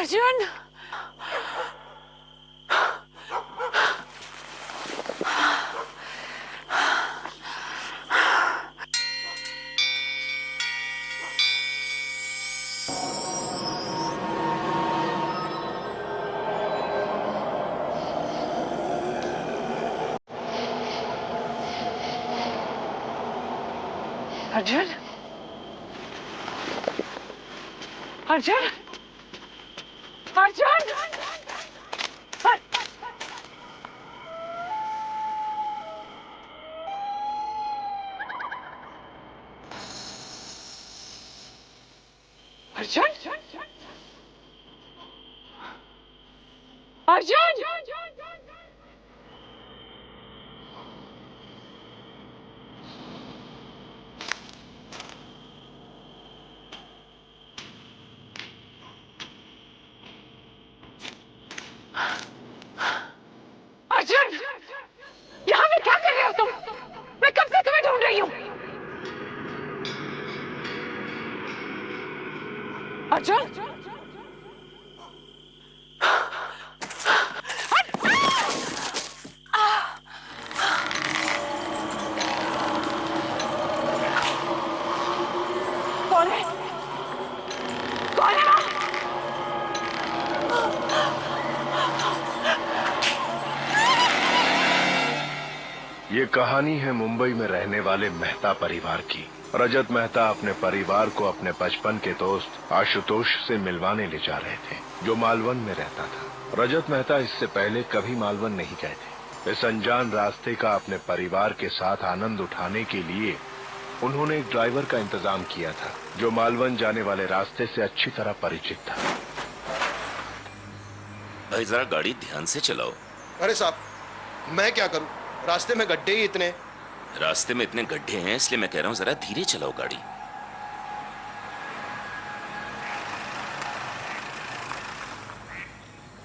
अर्जुन, अर्जुन, अर्जुन, अर्जुन, अर्जुन, अर्जुन, अर्जुन, यहाँ पे क्या कर रहे हो तुम? मैं कब से तुम्हें ढूंढ रही हूँ। अर्जुन, कौन है? कौन है? ये कहानी है मुंबई में रहने वाले मेहता परिवार की। रजत मेहता अपने परिवार को अपने बचपन के दोस्त आशुतोष से मिलवाने ले जा रहे थे, जो मालवन में रहता था। रजत मेहता इससे पहले कभी मालवन नहीं गए थे। इस अनजान रास्ते का अपने परिवार के साथ आनंद उठाने के लिए उन्होंने एक ड्राइवर का इंतजाम किया था, जो मालवन जाने वाले रास्ते से अच्छी तरह परिचित था। भाई जरा गाड़ी ध्यान से चलाओ। अरे साहब, मैं क्या करूं? रास्ते में गड्ढे ही इतने। रास्ते में इतने गड्ढे हैं, इसलिए मैं कह रहा हूं जरा धीरे चलाओ गाड़ी।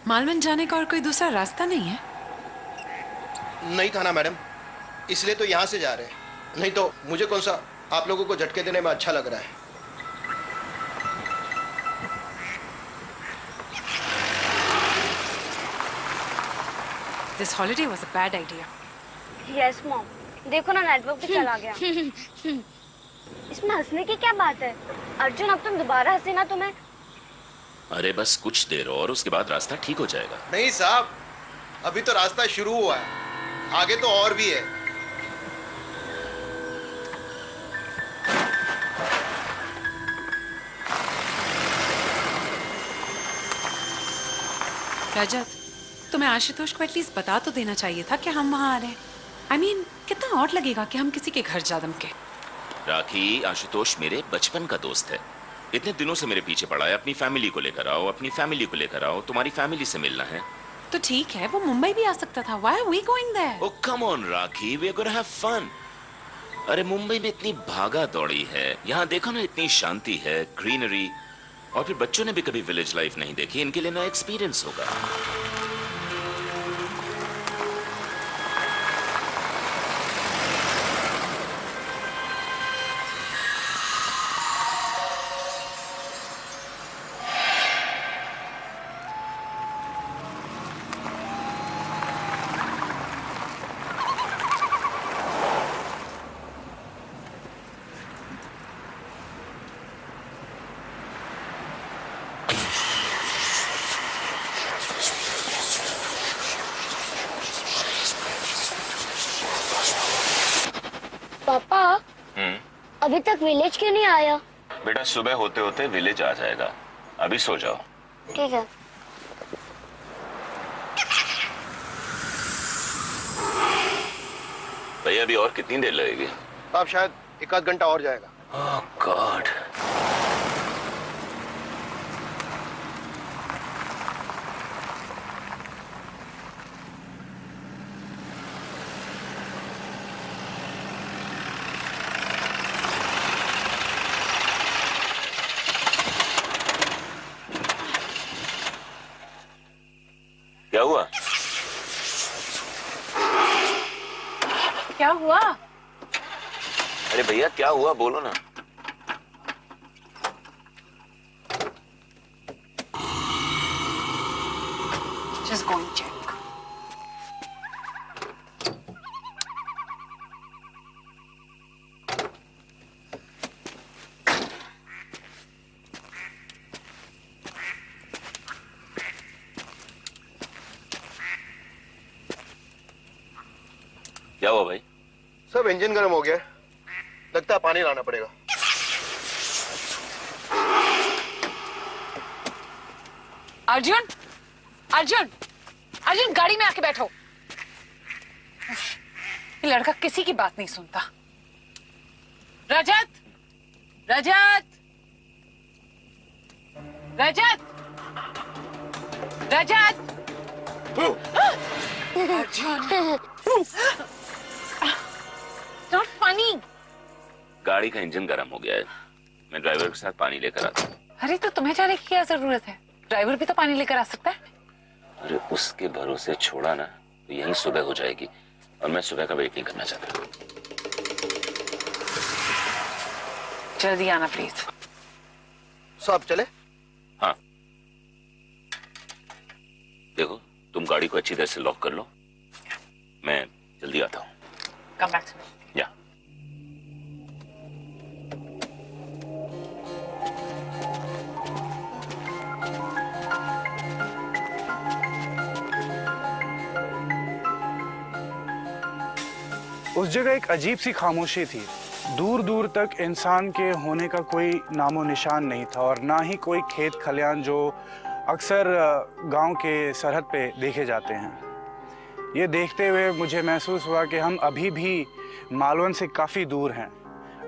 मालवन जाने का और कोई दूसरा रास्ता नहीं है? नहीं था ना मैडम, इसलिए तो यहाँ से जा रहे हैं। नहीं तो मुझे कौन सा आप लोगों को झटके देने में अच्छा लग रहा है। This holiday was a bad idea. Yes, mom. देखो ना, नेटवर्क भी चला गया। इसमें हंसने की क्या बात है? अर्जुन, अब तुम दोबारा हंसे ना तो मैं। अरे बस कुछ देर और, उसके बाद रास्ता ठीक हो जाएगा। नहीं साहब, अभी तो रास्ता शुरू हुआ है, आगे तो और भी है। रजत, तुम्हें आशुतोष को एटलीस्ट बता तो देना चाहिए था कि हम वहाँ आ रहे हैं। I mean, कितना ऑड लगेगा कि हम किसी के घर जा दमके। राखी, आशुतोष मेरे बचपन का दोस्त है। इतने दिनों से मेरे पीछे पड़ा है। अपनी फैमिली को लेकर आओ, अपनी फैमिली को लेकर आओ, तुम्हारी फैमिली से मिलना है। तो ठीक है, वो मुंबई भी आ सकता था। Why are we going there? Oh come on rakhi, we are gonna have fun। अरे मुंबई में इतनी भागा दौड़ी है, यहाँ देखो ना, इतनी शांति है, ग्रीनरी, और फिर बच्चों ने भी कभी विलेज लाइफ नहीं देखी, इनके लिए नया एक्सपीरियंस होगा। पापा, अभी तक विलेज क्यों नहीं आया? बेटा सुबह होते होते विलेज आ जाएगा, अभी सो जाओ। ठीक है। भैया अभी और कितनी देर लगेगी? अब शायद 1 आध घंटा और जाएगा। ओह गॉड। क्या हुआ? क्या हुआ? अरे भैया क्या हुआ, बोलो ना। Just go and check. क्या हुआ भाई? सब इंजन गर्म हो गया, लगता है पानी लाना पड़ेगा। अर्जुन, अर्जुन, अर्जुन गाड़ी में आके बैठो। ये लड़का किसी की बात नहीं सुनता। रजत, रजत, रजत, रजत। Arjun, not funny. गाड़ी का इंजन गर्म हो गया है, मैं ड्राइवर के साथ पानी लेकर आता हूँ। अरे तो तुम्हें जाने की क्या जरूरत है? ड्राइवर भी तो पानी लेकर आ सकता है। अरे उसके भरोसे छोड़ा ना तो यहीं सुबह हो जाएगी, और मैं सुबह का वेट नहीं करना चाहता। जल्दी आना प्लीज। साहब चले? हाँ, देखो तुम गाड़ी को अच्छी तरह से लॉक कर लो, मैं जल्दी आता हूँ। Come back to me. या उस जगह एक अजीब सी खामोशी थी। दूर दूर तक इंसान के होने का कोई नामो निशान नहीं था, और ना ही कोई खेत खलियान जो अक्सर गांव के सरहद पे देखे जाते हैं। ये देखते हुए मुझे महसूस हुआ कि हम अभी भी मालवन से काफ़ी दूर हैं।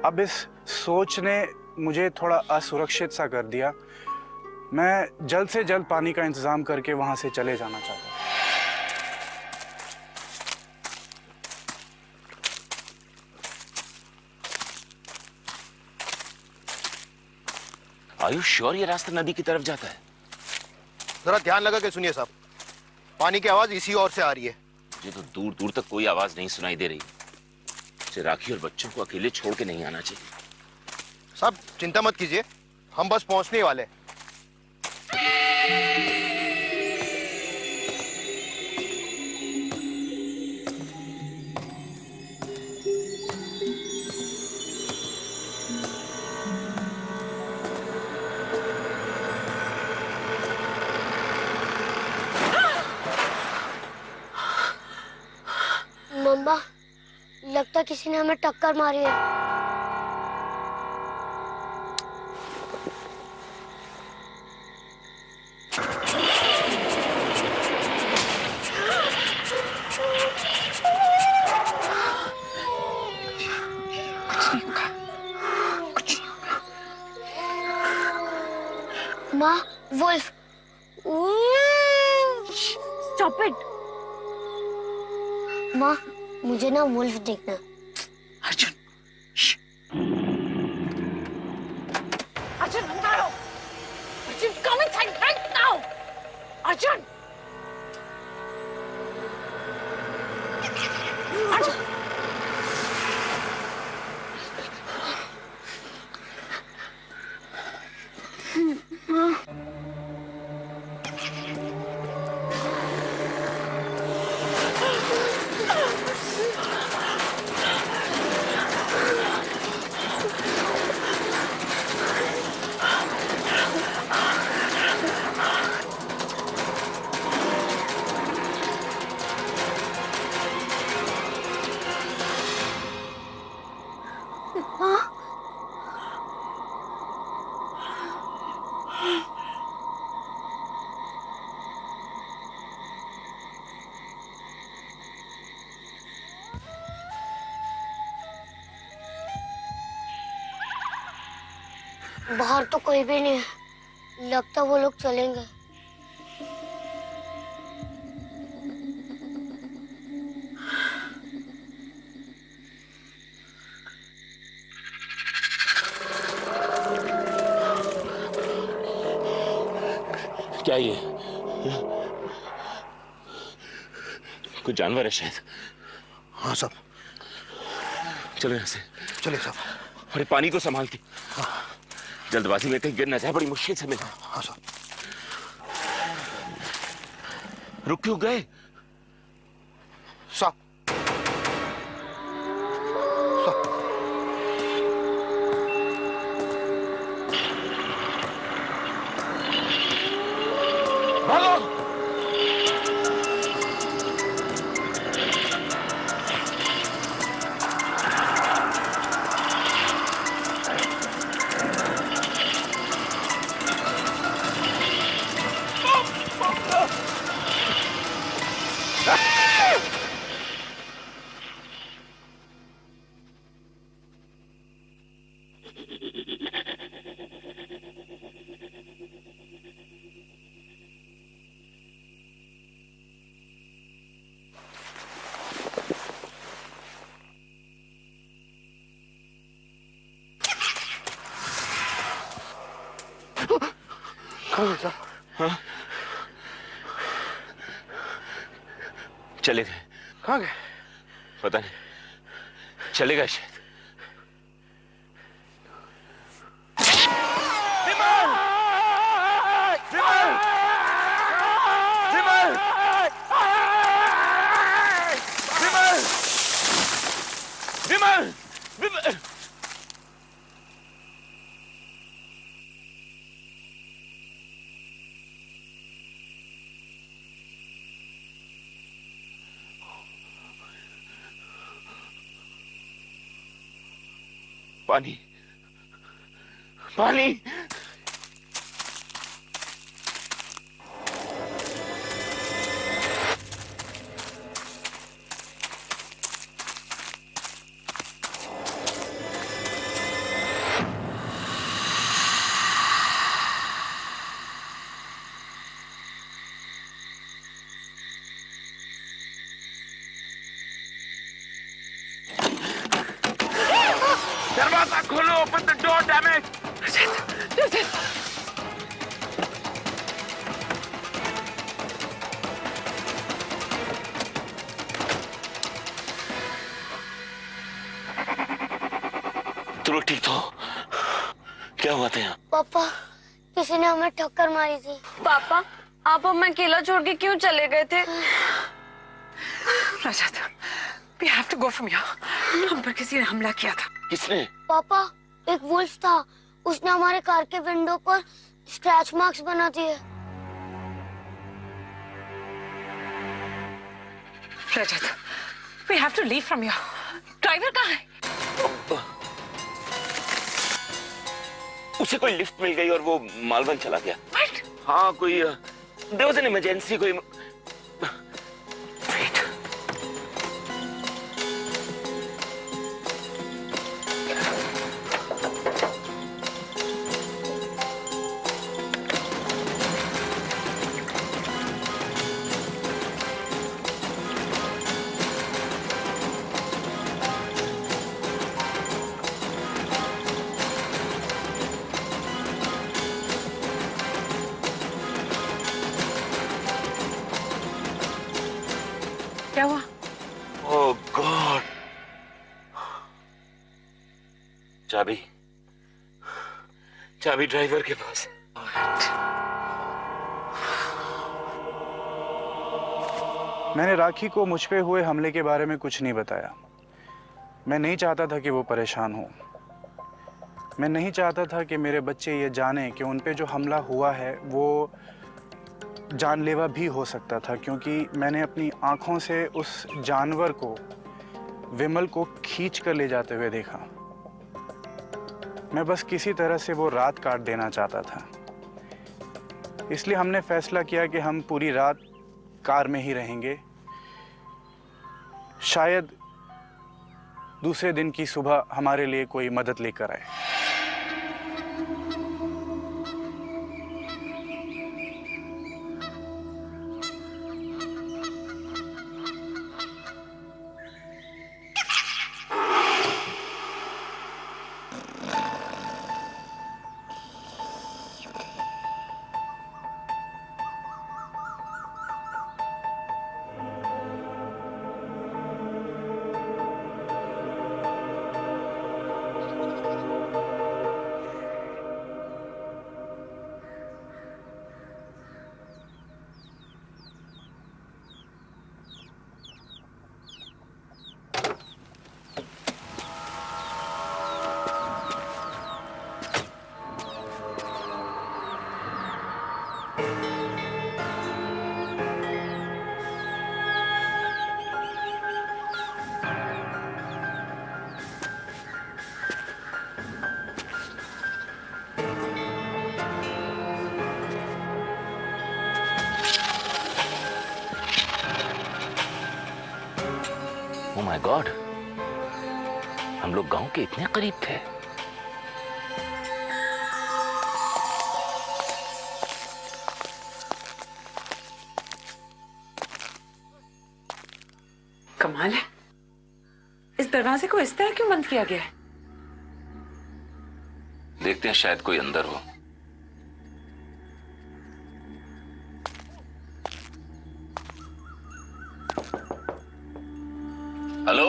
अब इस सोच ने मुझे थोड़ा असुरक्षित सा कर दिया। मैं जल्द से जल्द पानी का इंतज़ाम करके वहाँ से चले जाना चाहता हूँ। आर यू श्योर ये रास्ता नदी की तरफ जाता है? जरा ध्यान लगा के सुनिए साहब, पानी की आवाज इसी ओर से आ रही है। मुझे तो दूर दूर तक कोई आवाज नहीं सुनाई दे रही। मुझे राखी और बच्चों को अकेले छोड़ के नहीं आना चाहिए। साहब चिंता मत कीजिए, हम बस पहुंचने ही वाले। मम्मा, लगता किसी ने हमें टक्कर मारी है। माँ, वुल्फ। Stop it. माँ, मुझे ना वुल्फ देखना। अर्जुन, अर्जुन अंदर आओ। Arjun come inside right now. Arjun, Arjun. बाहर तो कोई भी नहीं है, लगता वो लोग चलेंगे। क्या ये? कोई जानवर है शायद। हाँ साहब। चलो यहाँ से। चलिए साहब। अरे पानी को संभाल के। जल्दबाजी में कहीं गिर ना जाए, बड़ी मुश्किल से मिला। हाँ साहब। रुक क्यों गए? स्टॉप। भागो! हाँ? चले गए। कहाँ गए? पता नहीं, चले गए शायद। विमल! विमल! विमल! विमल! विमल! विमल! पानी, पानी! दरवाजा खोलो, open the door, damn it! तुम लोग ठीक तो? क्या हुआ था यहाँ? पापा, किसी ने हमें ठक्कर मारी थी। पापा, आप हमें अकेला छोड़ के क्यों चले गए थे? रजत, we have to go from here. हम पर किसी ने हमला किया था। किसने? पापा, एक वुल्फ था, उसने हमारे कार के विंडो पर स्क्रैच मार्क्स बना दिए। रजत, we have to leave from here. Driver कहाँ है? उसे कोई लिफ्ट मिल गई और वो मालवन चला गया। What? हाँ, कोई there was an emergency, कोई। Wait. क्या हुआ? Oh God! चाबी, चाबी ड्राइवर के पास। मैंने राखी को मुझ पे हुए हमले के बारे में कुछ नहीं बताया। मैं नहीं चाहता था कि वो परेशान हो। मैं नहीं चाहता था कि मेरे बच्चे ये जाने कि उन पे जो हमला हुआ है वो जानलेवा भी हो सकता था, क्योंकि मैंने अपनी आंखों से उस जानवर को, विमल को खींच कर ले जाते हुए देखा। मैं बस किसी तरह से वो रात काट देना चाहता था। इसलिए हमने फैसला किया कि हम पूरी रात कार में ही रहेंगे। शायद दूसरे दिन की सुबह हमारे लिए कोई मदद लेकर आए। ओह माय गॉड, हम लोग गांव के इतने करीब थे। कमाल है, इस दरवाजे को इस तरह क्यों बंद किया गया है? देखते हैं, शायद कोई अंदर हो। हेलो,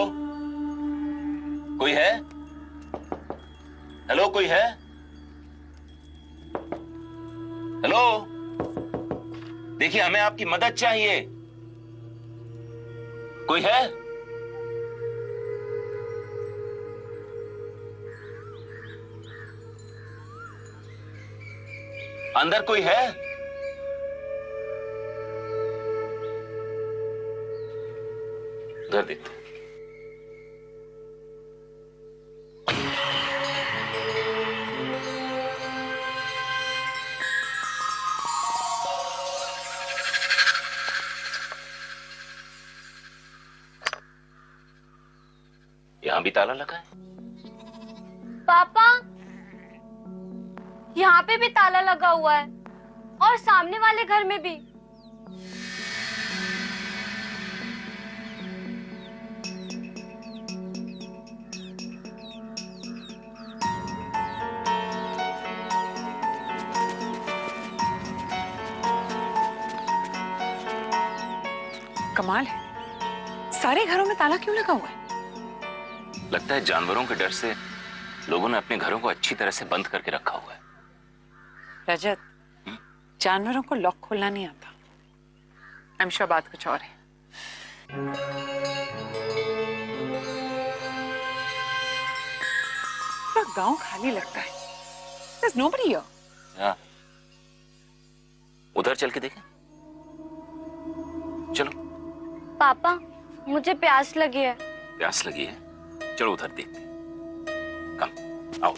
कोई है? हेलो, कोई है? हेलो, देखिए हमें आपकी मदद चाहिए। कोई है? अंदर कोई है? उधर देखते। यहां भी ताला लगा है। पापा, यहाँ पे भी ताला लगा हुआ है और सामने वाले घर में भी। कमाल है, सारे घरों में ताला क्यों लगा हुआ है? लगता है जानवरों के डर से लोगों ने अपने घरों को अच्छी तरह से बंद करके रखा हुआ है। रजत, जानवरों को लॉक खोलना नहीं आता। आई एम श्योर बात कुछ और है। पूरा गांव खाली लगता है। There's nobody here. हाँ, उधर चल के देखें। चलो। पापा, मुझे प्यास लगी है। प्यास लगी है? चलो उधर देखते हैं। कम, आओ।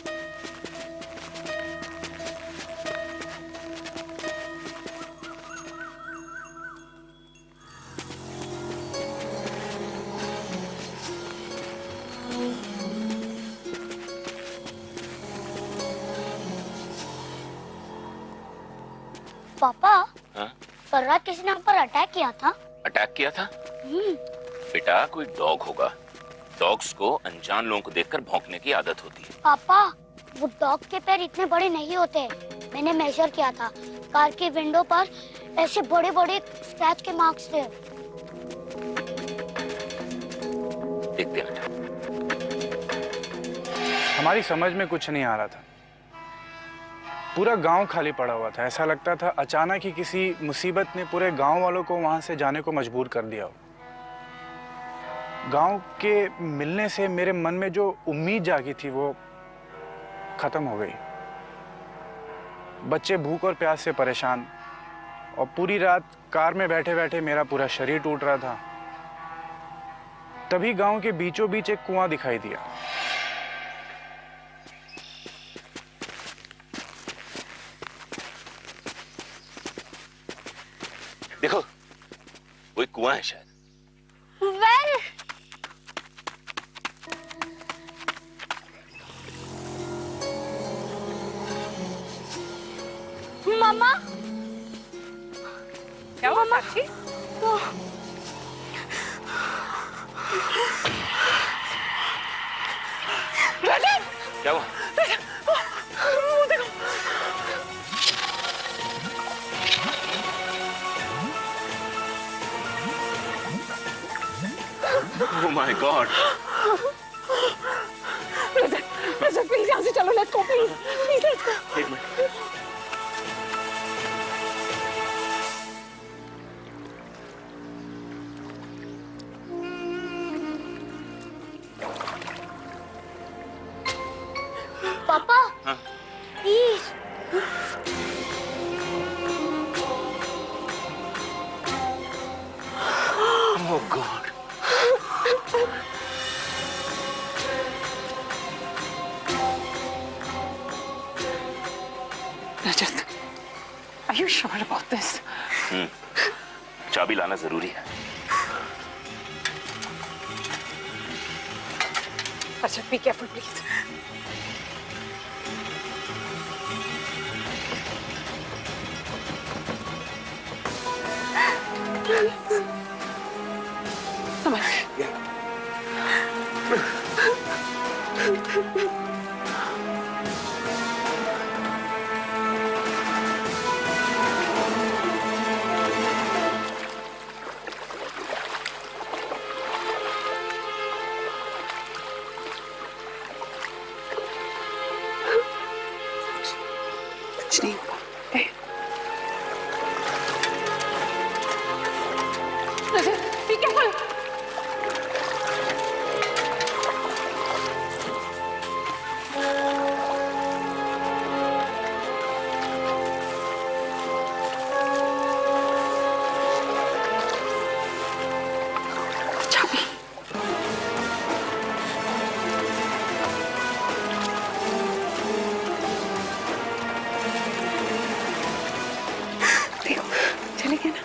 पापा, हाँ? कल रात किसी ने हम पर अटैक किया था। अटैक किया था? बेटा, कोई डॉग होगा। डॉग्स को अनजान लोगों को देखकर भौंकने की आदत होती है। पापा, वो डॉग के पैर इतने बड़े नहीं होते। मैंने मेजर किया था। कार की विंडो पर ऐसे बड़े बड़े स्क्रैच के मार्क्स थे। देखते हैं। हमारी समझ में कुछ नहीं आ रहा था। पूरा गांव खाली पड़ा हुआ था। ऐसा लगता था अचानक ही किसी मुसीबत ने पूरे गांव वालों को वहां से जाने को मजबूर कर दिया हो। गांव के मिलने से मेरे मन में जो उम्मीद जागी थी वो खत्म हो गई। बच्चे भूख और प्यास से परेशान, और पूरी रात कार में बैठे बैठे मेरा पूरा शरीर टूट रहा था। तभी गांव के बीचों बीच एक कुआं दिखाई दिया। देखो, कोई कुआं है शायद। वेल, मम्मा, क्या हुआ साक्षी? क्या हुआ? Oh my God! Rajat, please यहाँ से चलो, let's go, please please let's go. एक मिनट। पापा, हाँ? Please. Oh God! Rajat, are you sure about this? चाबी लाना जरूरी है। अच्छा, बी केयरफुल प्लीज। समझ कुछ नहीं हुआ। Be careful. चले गए ना।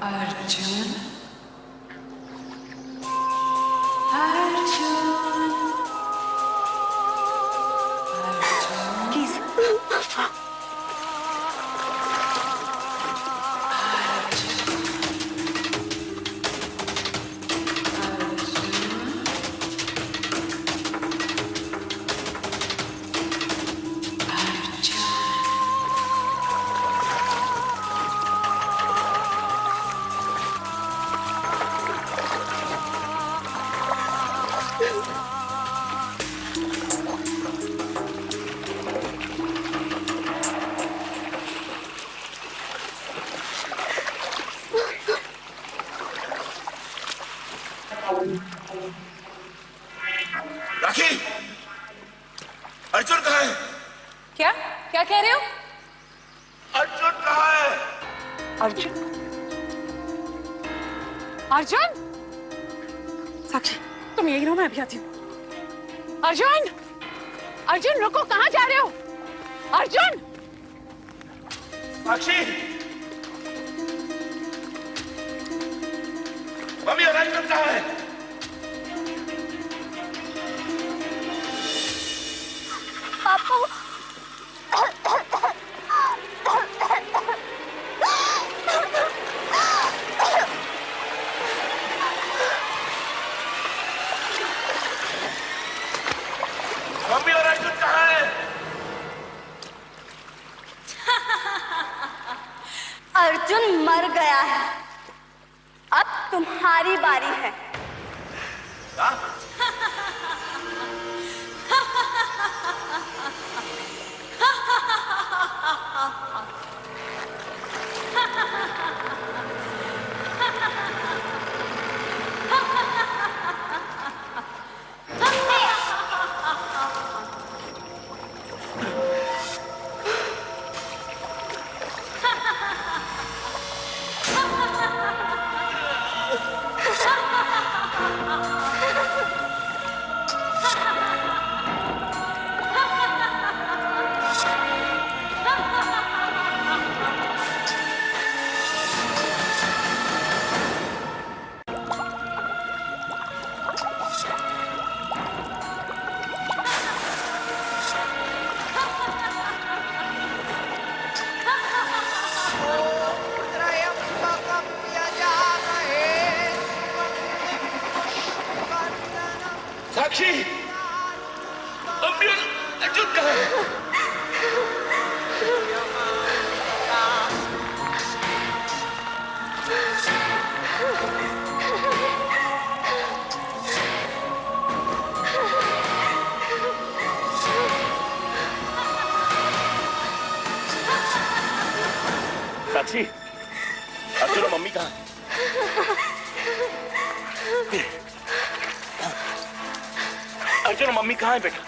अर्जुन, अर्जुन, प्लीज। राखी, अर्जुन कहाँ है? क्या क्या कह रहे हो? अर्जुन कहाँ है? अर्जुन, अर्जुन, साक्षी तुम यही रहो, मैं अभी आती हूँ। अर्जुन, अर्जुन रुको, कहाँ जा रहे हो? अर्जुन, साक्षी, मम्मी और अर्जुन कहाँ है? पापा, मम्मी और अर्जुन कहाँ है? अर्जुन मर गया है, अब तुम्हारी बारी है। साक्षी, मम्मी और अर्जुन कहाँ है? साक्षी, अर्जुन और मम्मी कहाँ? अर्जुन और मम्मी कहाँ है बेटा?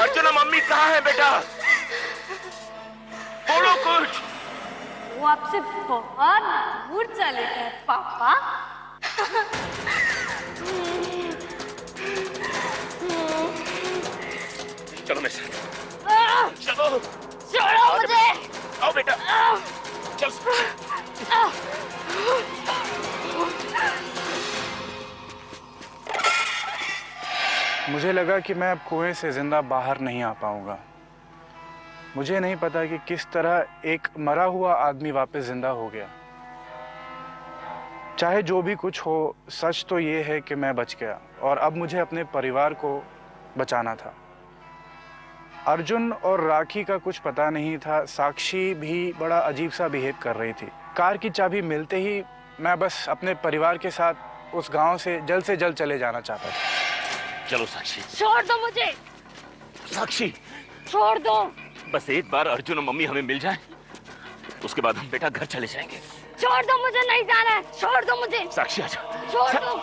अर्जुन और मम्मी कहाँ है बेटा? बोलो कुछ। वो आपसे बहुत दूर चले गए पापा। चलो मेरे साथ, चलो। छोड़ो मुझे। आओ बेटा। मुझे लगा कि मैं अब कुएं से जिंदा बाहर नहीं आ पाऊंगा। मुझे नहीं पता कि किस तरह एक मरा हुआ आदमी वापस जिंदा हो गया। चाहे जो भी कुछ हो, सच तो ये है कि मैं बच गया और अब मुझे अपने परिवार को बचाना था। अर्जुन और राखी का कुछ पता नहीं था। साक्षी भी बड़ा अजीब सा बिहेव कर रही थी। कार की चाबी मिलते ही मैं बस अपने परिवार के साथ उस गांव से जल्द चले जाना चाहता था। चलो साक्षी। छोड़ दो मुझे। साक्षी छोड़ दो। बस एक बार अर्जुन और मम्मी हमें मिल जाए, उसके बाद हम बेटा घर चले जाएंगे। छोड़ दो मुझे, नहीं जाना है। छोड़ दो मुझे। साक्षी आजा। छोड़ दो।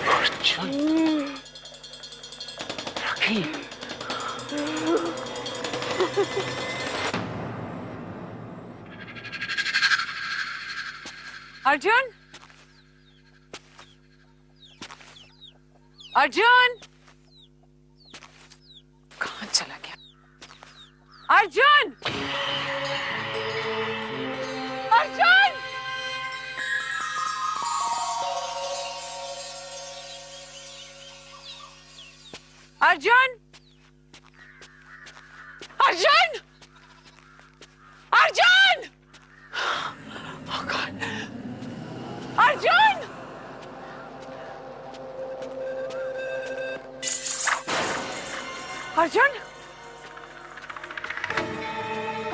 अर्जुन, राखी। अर्जुन, अर्जुन, कहाँ चला गया? अर्जुन, अर्जुन, अर्जुन, अर्जुन, अर्जुन, oh God, अर्जुन, अर्जुन,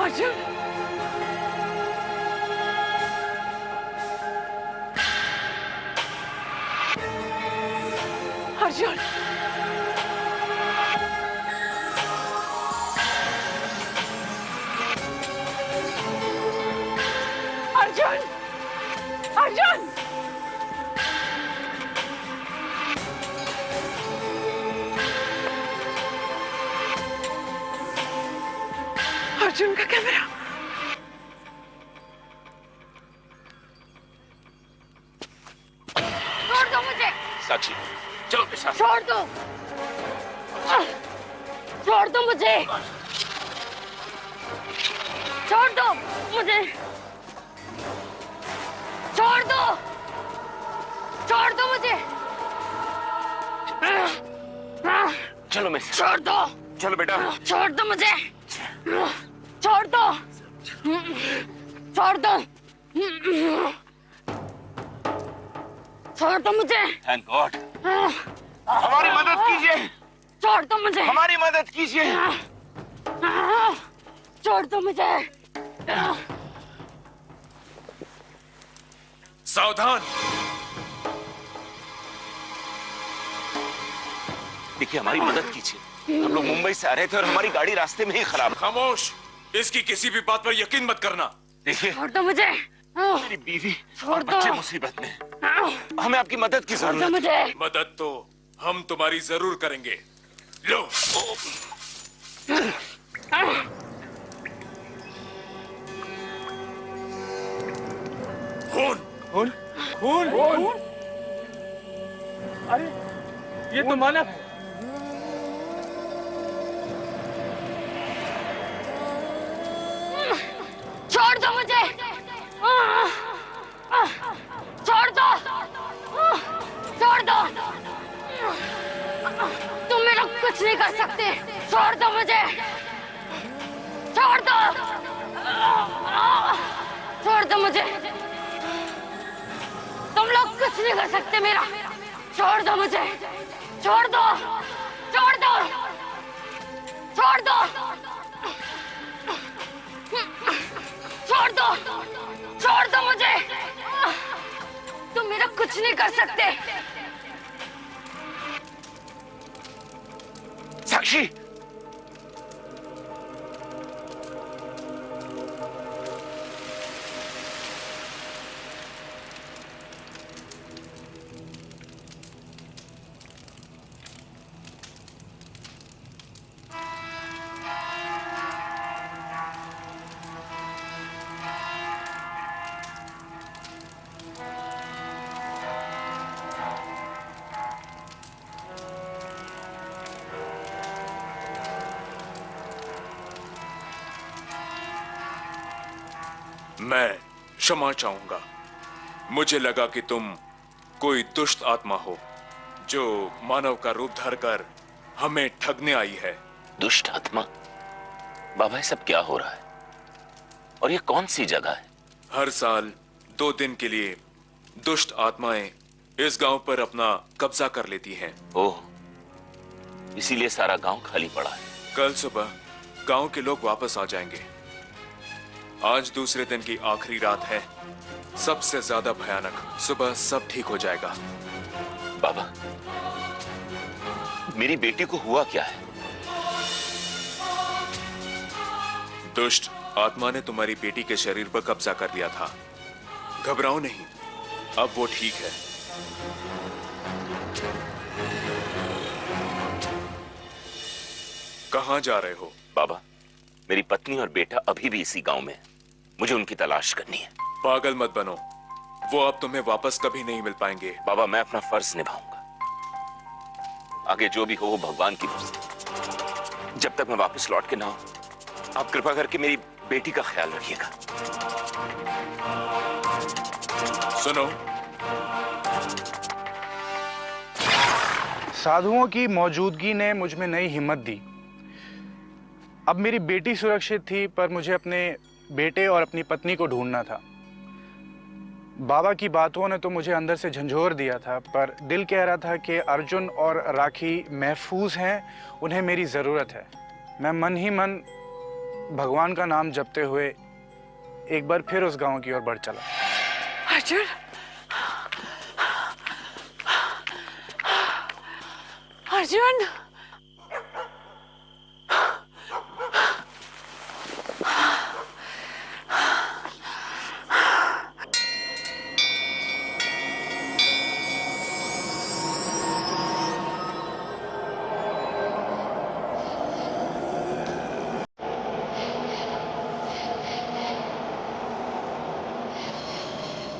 अर्जुन, अर्जुन, अर्जुन, अर्जुन, अर्जुन का कैमरा। छोड़ दो मुझे। साक्षी चलो मेरे साथ। छोड़ दो। छोड़ दो मुझे। छोड़ दो मुझे। छोड़ दो। छोड़ दो मुझे। चलो मेरे साथ। छोड़ दो। चलो बेटा। छोड़ दो मुझे। छोड़ दो। छोड़ दो। छोड़ दो मुझे। Thank God. हमारी मदद कीजिए। छोड़ दो मुझे। हमारी मदद कीजिए। छोड़ दो मुझे। सावधान। देखिए हमारी मदद कीजिए। हम लोग मुंबई से आ रहे थे और हमारी गाड़ी रास्ते में ही खराब। खामोश, इसकी किसी भी बात पर यकीन मत करना। देखिए छोड़ दो मुझे। मेरी बीवी और दो। बच्चे मुसीबत में। हमें आपकी मदद की छोड़ दो जरूरत मुझे। मदद तो हम तुम्हारी जरूर करेंगे। लो। खून। खून? खून? खून? अरे ये तो मानव है। छोड़ दो मुझे। छोड़ दो। छोड़ दो। तुम मेरा कुछ नहीं कर सकते। छोड़ दो मुझे। छोड़ दो। छोड़ दो मुझे। तुम लोग कुछ नहीं कर सकते मेरा। छोड़ दो मुझे। छोड़ दो। छोड़ दो। छोड़ दो। छोड़ दो। छोड़ दो मुझे। तुम मेरा कुछ नहीं कर सकते। साक्षी। मैं क्षमा चाहूंगा। मुझे लगा कि तुम कोई दुष्ट आत्मा हो जो मानव का रूप धरकर हमें ठगने आई है। दुष्ट आत्मा? बाबा, ये सब क्या हो रहा है? और ये कौन सी जगह है? हर साल 2 दिन के लिए दुष्ट आत्माएं इस गांव पर अपना कब्जा कर लेती हैं। ओह, इसीलिए सारा गांव खाली पड़ा है। कल सुबह गांव के लोग वापस आ जाएंगे। आज दूसरे दिन की आखिरी रात है, सबसे ज्यादा भयानक। सुबह सब ठीक हो जाएगा। बाबा, मेरी बेटी को हुआ क्या है? दुष्ट आत्मा ने तुम्हारी बेटी के शरीर पर कब्जा कर लिया था। घबराओ नहीं, अब वो ठीक है। कहां जा रहे हो? बाबा, मेरी पत्नी और बेटा अभी भी इसी गांव में है। मुझे उनकी तलाश करनी है। पागल मत बनो, वो अब तुम्हें वापस कभी नहीं मिल पाएंगे। बाबा, मैं अपना फर्ज निभाऊंगा। आगे जो भी हो वो भगवान की मर्जी। जब तक मैं वापस लौट के ना आऊं, आप कृपा करके मेरी बेटी का ख्याल रखिएगा। सुनो, साधुओं की मौजूदगी ने मुझ में नई हिम्मत दी। अब मेरी बेटी सुरक्षित थी, पर मुझे अपने बेटे और अपनी पत्नी को ढूंढना था। बाबा की बातों ने तो मुझे अंदर से झंझोर दिया था, पर दिल कह रहा था कि अर्जुन और राखी महफूज हैं, उन्हें मेरी ज़रूरत है। मैं मन ही मन भगवान का नाम जपते हुए एक बार फिर उस गांव की ओर बढ़ चला। अर्जुन, अर्जुन,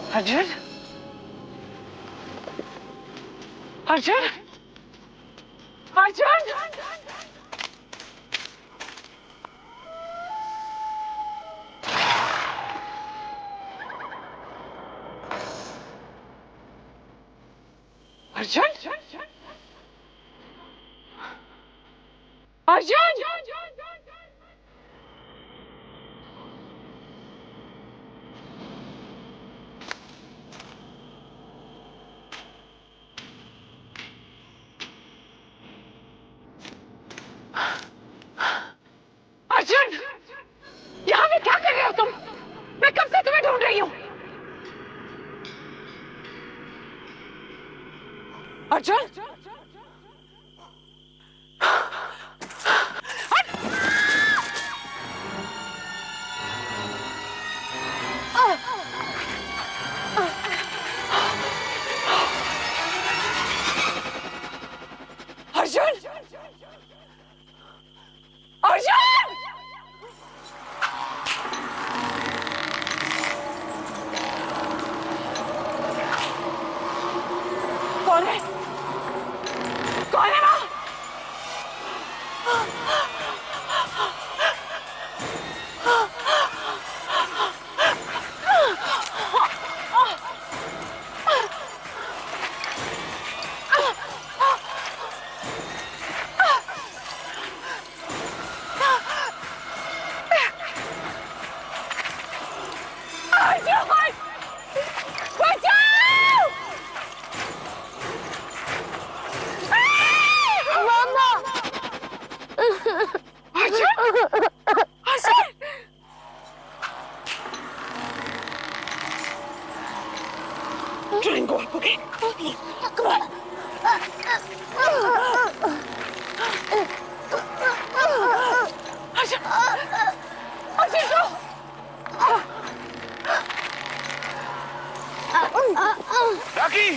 अर्जुन, अर्जुन, अर्जुन, अर्जुन, अर्जुन, अर्जुन, यहाँ पे क्या कर रहे हो तुम? मैं कब से तुम्हें ढूंढ रही हूँ। अर्जुन, अर्जुन, अर्जुन, कौन है? कौन है वहाँ? Try and go up, okay? Come on. Arjun! Arjun, go! राखी,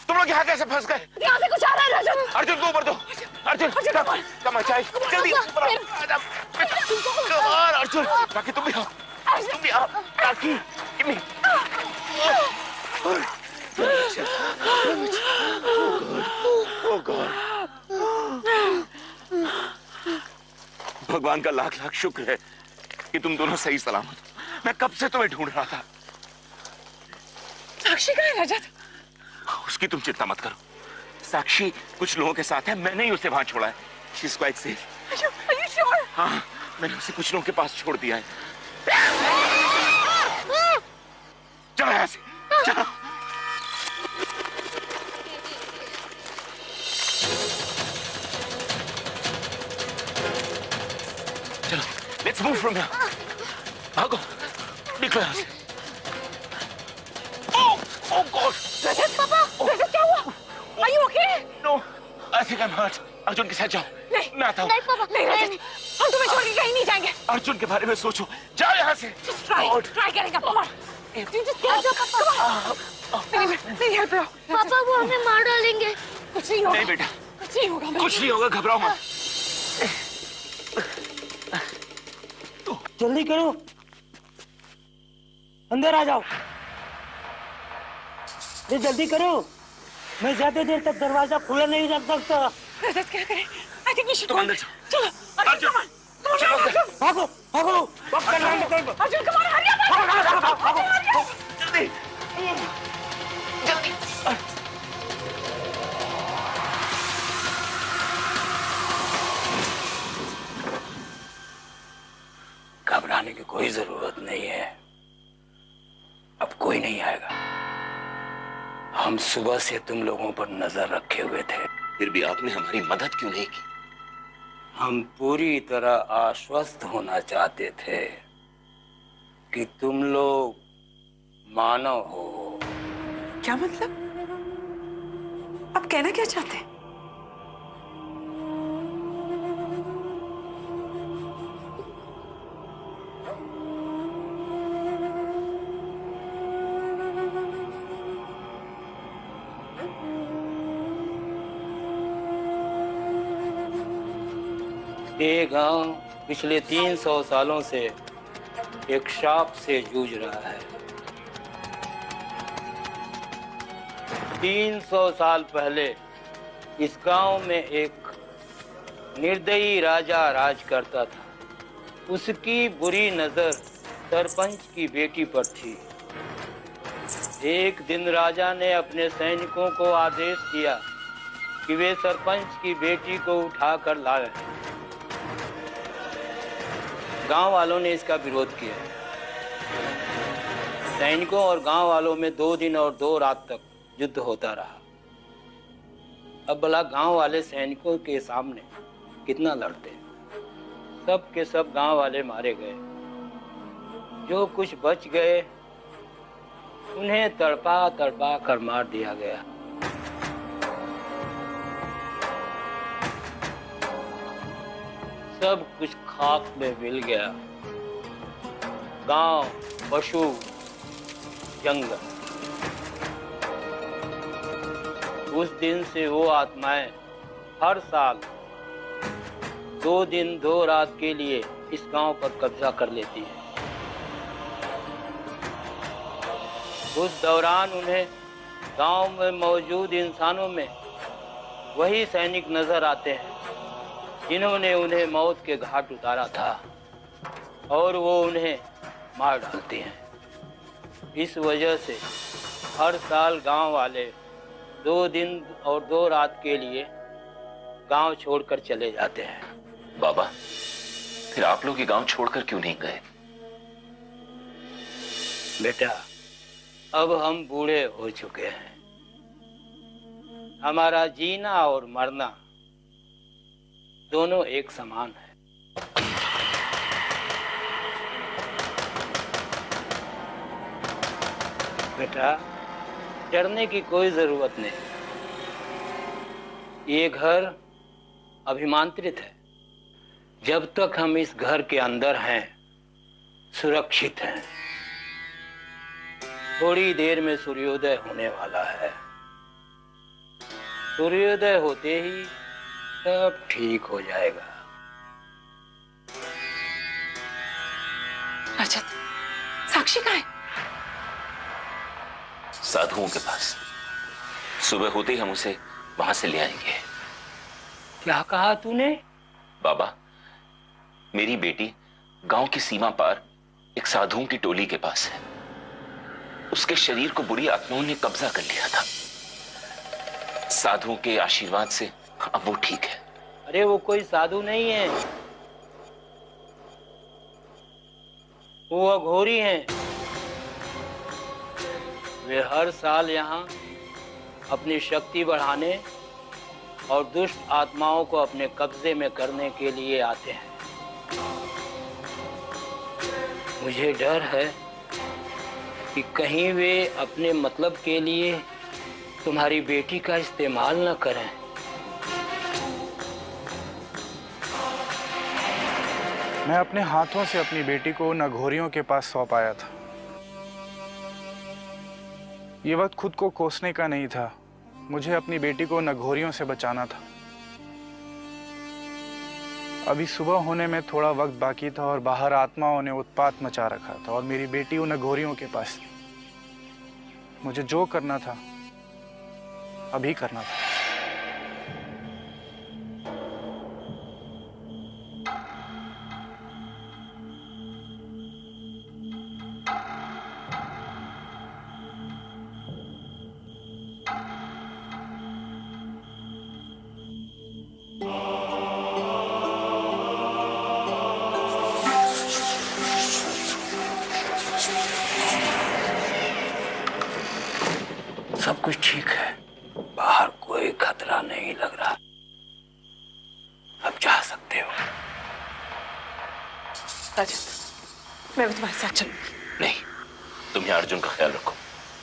तुम लोग यहाँ कैसे फंस गए? यहाँ से कुछ आ रहा है, अर्जुन! अर्जुन को ऊपर दो। अर्जुन, कम चाय, जल्दी ऊपर आओ। कमाल, अर्जुन, राखी तुम भी आओ। तुम भी आओ, राखी, गिव मी। Oh God. भगवान का लाख लाख शुक्र है कि तुम दोनों सही सलामत हो। मैं कब से तुम्हें ढूंढ रहा था। साक्षी कहाँ है रजत? उसकी तुम चिंता मत करो, साक्षी कुछ लोगों के साथ है, मैंने ही उसे वहां छोड़ा है। She is quite safe. Are you sure? हाँ, मैंने उसे कुछ लोगों के पास छोड़ दिया है। चलो यहाँ से, चलो। चलो, let's move from here. भागो, निकलो यहाँ से। Oh God! रजत पापा, रजत क्या हुआ? Are you okay? No, I think I'm hurt. Arjun के साथ जाओ। नहीं, मैं आता हूँ। नहीं पापा, नहीं रजत, हम तुम्हें छोड़ के कहीं नहीं जाएंगे। अर्जुन के बारे में सोचो, जाओ यहाँ से। Just try करेगा पापा। You just go, पापा। नहीं help लो। पापा वो हमें मार डालेंगे। कुछ नहीं होगा। नहीं बेटा, कुछ नहीं होगा। कुछ नहीं होगा, घबराओ मत। जल्दी करो, अंदर आ जाओ। ये जल्दी करो, मैं ज्यादा देर तक दरवाजा खुला नहीं रख सकता। रजत क्या करें? I think we should तुम go. अंदर चलो। चलो, Arjun, come on. Come on, Arjun. भागो भागो, Arjun, come on, hurry up. जल्दी, जल्दी। घबराने की कोई जरूरत नहीं है, अब कोई नहीं आएगा। हम सुबह से तुम लोगों पर नजर रखे हुए थे। फिर भी आपने हमारी मदद क्यों नहीं की? हम पूरी तरह आश्वस्त होना चाहते थे कि तुम लोग मानव हो। क्या मतलब? आप कहना क्या चाहते हैं? ये गांव पिछले 300 सालों से एक श्राप से जूझ रहा है। 300 साल पहले इस गांव में एक निर्दयी राजा राज करता था। उसकी बुरी नजर सरपंच की बेटी पर थी। एक दिन राजा ने अपने सैनिकों को आदेश दिया कि वे सरपंच की बेटी को उठाकर लाए। गांव वालों ने इसका विरोध किया। सैनिकों और गांव वालों में 2 दिन और 2 रात तक युद्ध होता रहा। अब भला गांव वाले सैनिकों के सामने कितना लड़ते। सब के सब गांव वाले मारे गए। जो कुछ बच गए उन्हें तड़पा तड़पा कर मार दिया गया। सब कुछ खाक में मिल गया। गांव, पशु, जंगल। उस दिन से वो आत्माएं हर साल 2 दिन 2 रात के लिए इस गांव पर कब्जा कर लेती है। उस दौरान उन्हें गांव में मौजूद इंसानों में वही सैनिक नजर आते हैं जिन्होंने उन्हें मौत के घाट उतारा था, और वो उन्हें मार डालते हैं। इस वजह से हर साल गांव वाले 2 दिन और 2 रात के लिए गांव छोड़कर चले जाते हैं। बाबा, फिर आप लोग ये गांव छोड़कर क्यों नहीं गए? बेटा, अब हम बूढ़े हो चुके हैं। हमारा जीना और मरना दोनों एक समान है। बेटा, डरने की कोई जरूरत नहीं। ये घर अभिमांत्रित है। जब तक हम इस घर के अंदर हैं, सुरक्षित हैं। थोड़ी देर में सूर्योदय होने वाला है। सूर्योदय होते ही सब ठीक हो जाएगा। रजत, साक्षी कहाँ है? साधुओं के पास। सुबह होते ही हम उसे वहां से ले आएंगे। क्या कहा तूने? बाबा, मेरी बेटी गांव की सीमा पार एक साधुओं की टोली के पास है। उसके शरीर को बुरी आत्माओं ने कब्जा कर लिया था। साधुओं के आशीर्वाद से अब वो ठीक है। अरे वो कोई साधु नहीं है, वो अघोरी हैं। वे हर साल यहाँ अपनी शक्ति बढ़ाने और दुष्ट आत्माओं को अपने कब्जे में करने के लिए आते हैं। मुझे डर है कि कहीं वे अपने मतलब के लिए तुम्हारी बेटी का इस्तेमाल न करें। मैं अपने हाथों से अपनी बेटी को उन अघोरियों के पास सौंप आया था। ये वक्त खुद को कोसने का नहीं था, मुझे अपनी बेटी को उन अघोरियों से बचाना था। अभी सुबह होने में थोड़ा वक्त बाकी था और बाहर आत्माओं ने उत्पात मचा रखा था और मेरी बेटी उन अघोरियों के पास थी। मुझे जो करना था अभी करना था। सब कुछ ठीक है, बाहर कोई खतरा नहीं लग रहा। अब जा सकते हो। रजत, मैं भी तुम्हारे साथ चलूंगी। नहीं, तुम यहाँ अर्जुन का ख्याल रखो।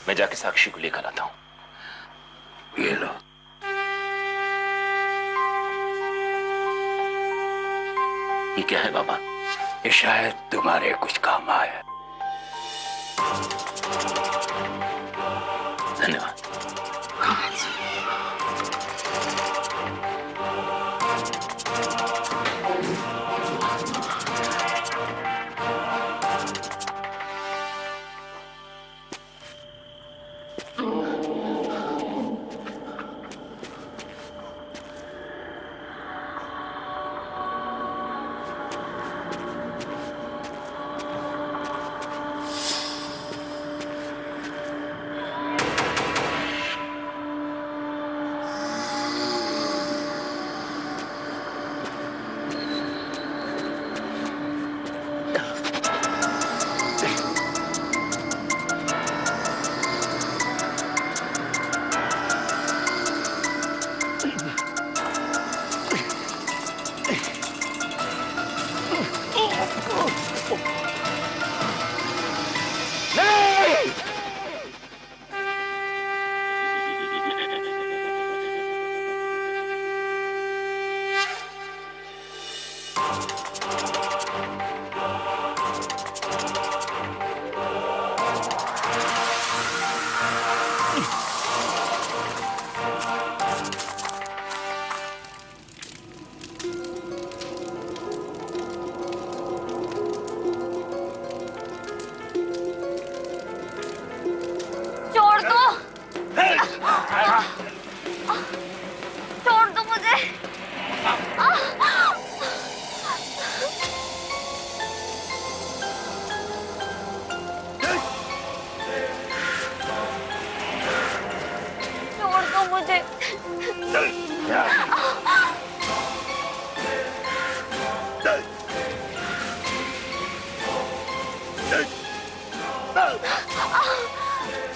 मैं जाके साक्षी को लेकर आता हूँ। ये लो। ये क्या है बाबा? ये शायद तुम्हारे कुछ काम आए। धन्यवाद।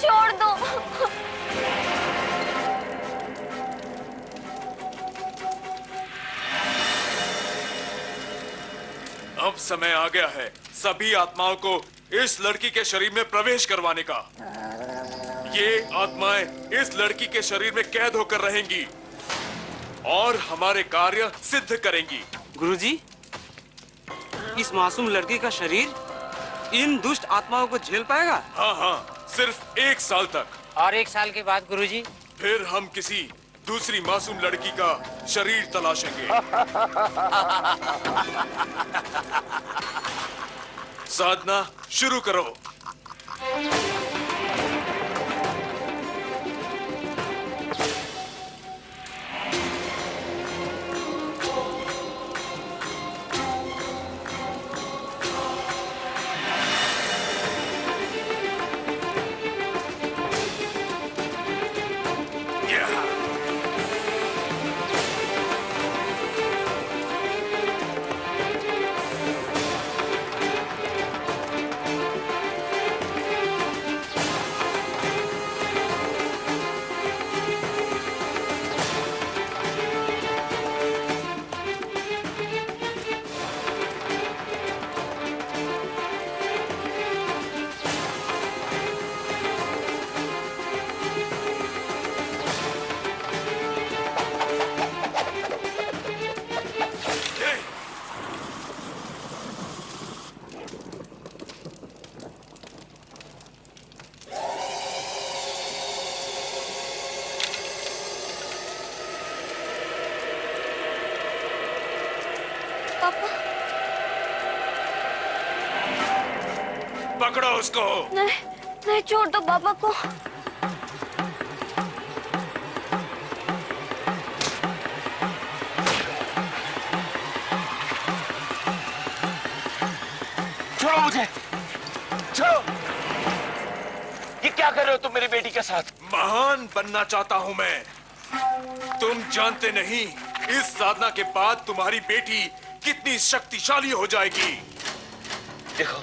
छोड़ दो। अब समय आ गया है सभी आत्माओं को इस लड़की के शरीर में प्रवेश करवाने का। ये आत्माएं इस लड़की के शरीर में कैद होकर रहेंगी और हमारे कार्य सिद्ध करेंगी। गुरुजी, इस मासूम लड़की का शरीर इन दुष्ट आत्माओं को झेल पाएगा? हाँ हाँ, सिर्फ 1 साल तक। और 1 साल के बाद गुरुजी? फिर हम किसी दूसरी मासूम लड़की का शरीर तलाशेंगे। साधना शुरू करो। पकड़ो उसको। नहीं नहीं, छोड़ दो पापा को। छोड़ो मुझे, छोड़ो। ये क्या कर रहे हो तुम मेरी बेटी के साथ? महान बनना चाहता हूं मैं। तुम जानते नहीं इस साधना के बाद तुम्हारी बेटी कितनी शक्तिशाली हो जाएगी। देखो,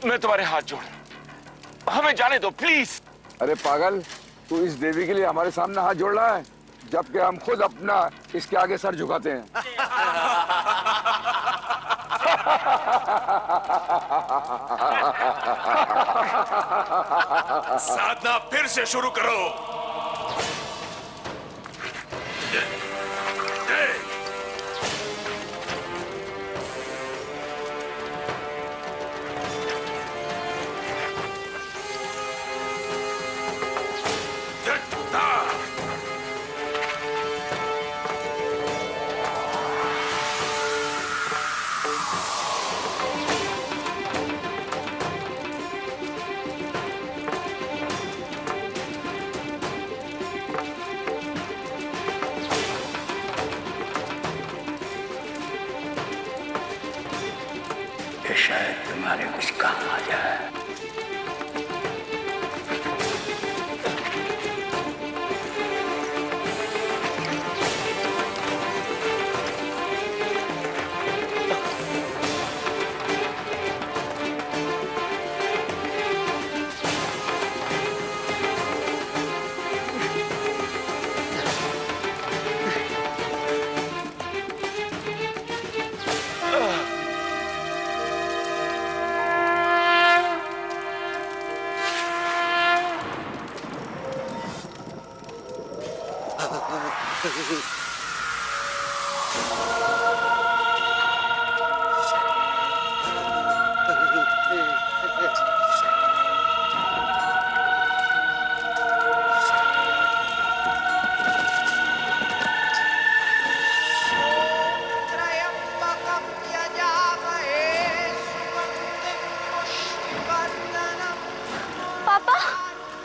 मैं तुम्हारे हाथ जोड़, हमें जाने दो प्लीज। अरे पागल, तू इस देवी के लिए हमारे सामने हाथ जोड़ रहा है, जबकि हम खुद अपना इसके आगे सर झुकाते हैं। साधना फिर से शुरू करो। शायद तुम्हारे कुछ काम आ जाए।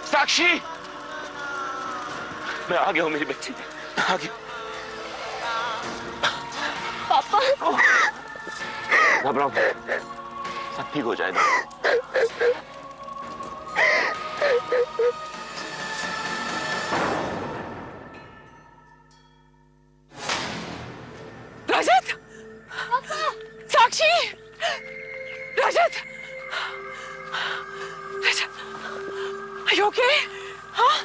साक्षी, मैं आ गया हूं मेरी बच्ची, आ गया। पापा, घबराओ, सब ठीक हो जाएगा। रजत, साक्षी, रजत, रजत, are you okay? हाँ?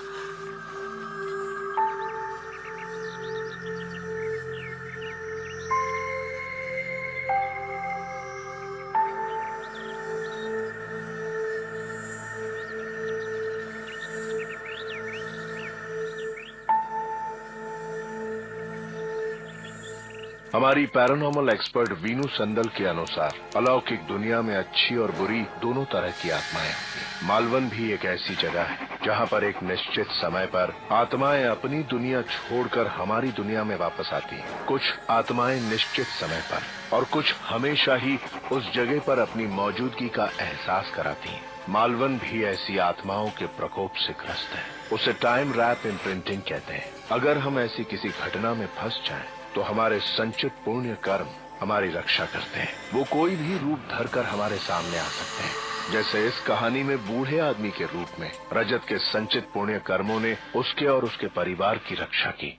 हमारी पैरानॉर्मल एक्सपर्ट वीनू संदल के अनुसार अलौकिक दुनिया में अच्छी और बुरी दोनों तरह की आत्माएं होती। मालवन भी एक ऐसी जगह है जहां पर एक निश्चित समय पर आत्माएं अपनी दुनिया छोड़कर हमारी दुनिया में वापस आती हैं। कुछ आत्माएं निश्चित समय पर और कुछ हमेशा ही उस जगह पर अपनी मौजूदगी का एहसास कराती हैं। मालवन भी ऐसी आत्माओं के प्रकोप से ग्रस्त है। उसे टाइम रैप इम्प्रिंटिंग कहते हैं। अगर हम ऐसी किसी घटना में फंस जाएं, तो हमारे संचित पुण्य कर्म हमारी रक्षा करते हैं। वो कोई भी रूप धरकर हमारे सामने आ सकते हैं। जैसे इस कहानी में बूढ़े आदमी के रूप में रजत के संचित पुण्य कर्मों ने उसके और उसके परिवार की रक्षा की।